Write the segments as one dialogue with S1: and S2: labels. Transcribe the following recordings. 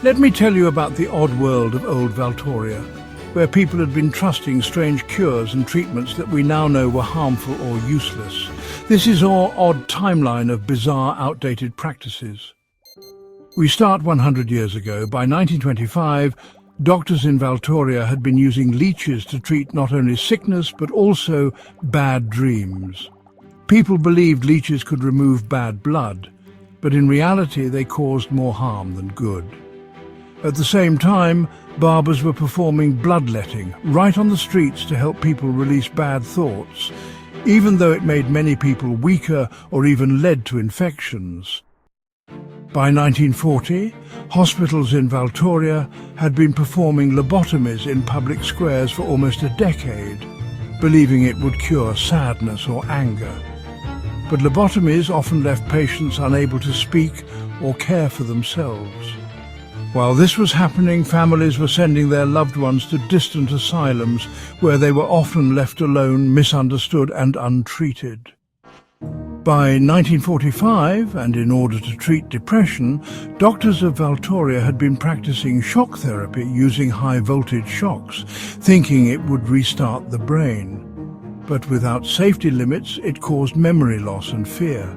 S1: Let me tell you about the odd world of old Valtoria, where people had been trusting strange cures and treatments that we now know were harmful or useless. This is our odd timeline of bizarre, outdated practices. We start 100 years ago. By 1925, doctors in Valtoria had been using leeches to treat not only sickness but also bad dreams. People believed leeches could remove bad blood, but in reality they caused more harm than good. At the same time, barbers were performing bloodletting right on the streets to help people release bad thoughts, even though it made many people weaker or even led to infections. By 1940, hospitals in Valtoria had been performing lobotomies in public squares for almost a decade, believing it would cure sadness or anger. But lobotomies often left patients unable to speak or care for themselves. While this was happening, families were sending their loved ones to distant asylums where they were often left alone, misunderstood and untreated. By 1945, and in order to treat depression, doctors of Valtoria had been practicing shock therapy using high-voltage shocks, thinking it would restart the brain. But without safety limits, it caused memory loss and fear.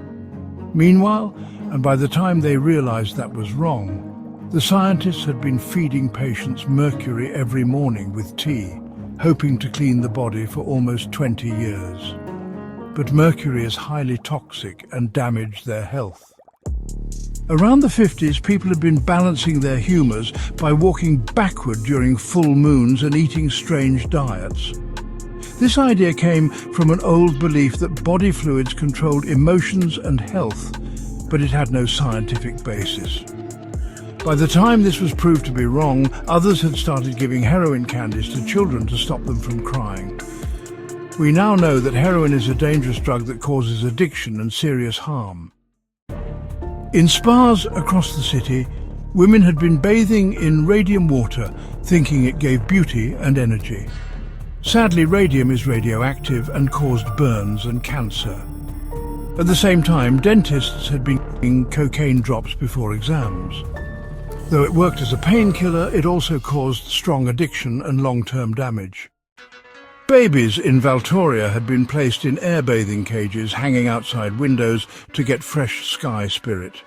S1: Meanwhile, and by the time they realized that was wrong, the scientists had been feeding patients mercury every morning with tea, hoping to clean the body for almost 20 years. But mercury is highly toxic and damaged their health. Around the 50s, people had been balancing their humours by walking backward during full moons and eating strange diets. This idea came from an old belief that body fluids controlled emotions and health, but it had no scientific basis. By the time this was proved to be wrong, others had started giving heroin candies to children to stop them from crying. We now know that heroin is a dangerous drug that causes addiction and serious harm. In spas across the city, women had been bathing in radium water, thinking it gave beauty and energy. Sadly, radium is radioactive and caused burns and cancer. At the same time, dentists had been using cocaine drops before exams. Though it worked as a painkiller, it also caused strong addiction and long-term damage. Babies in Valtoria had been placed in air bathing cages hanging outside windows to get fresh sky spirit.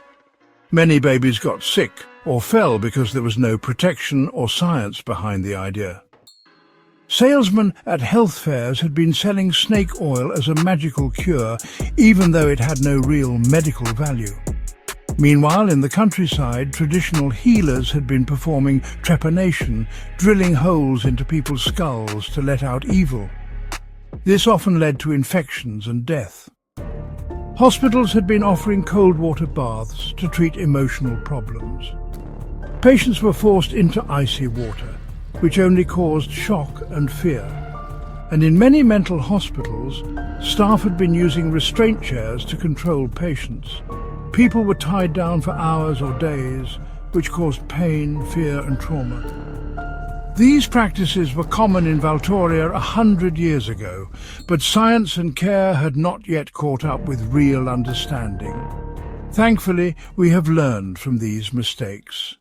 S1: Many babies got sick or fell because there was no protection or science behind the idea. Salesmen at health fairs had been selling snake oil as a magical cure, even though it had no real medical value. Meanwhile, in the countryside, traditional healers had been performing trepanation, drilling holes into people's skulls to let out evil. This often led to infections and death. Hospitals had been offering cold water baths to treat emotional problems. Patients were forced into icy water, which only caused shock and fear. And in many mental hospitals, staff had been using restraint chairs to control patients. People were tied down for hours or days, which caused pain, fear and trauma. These practices were common in Valtoria 100 years ago, but science and care had not yet caught up with real understanding. Thankfully, we have learned from these mistakes.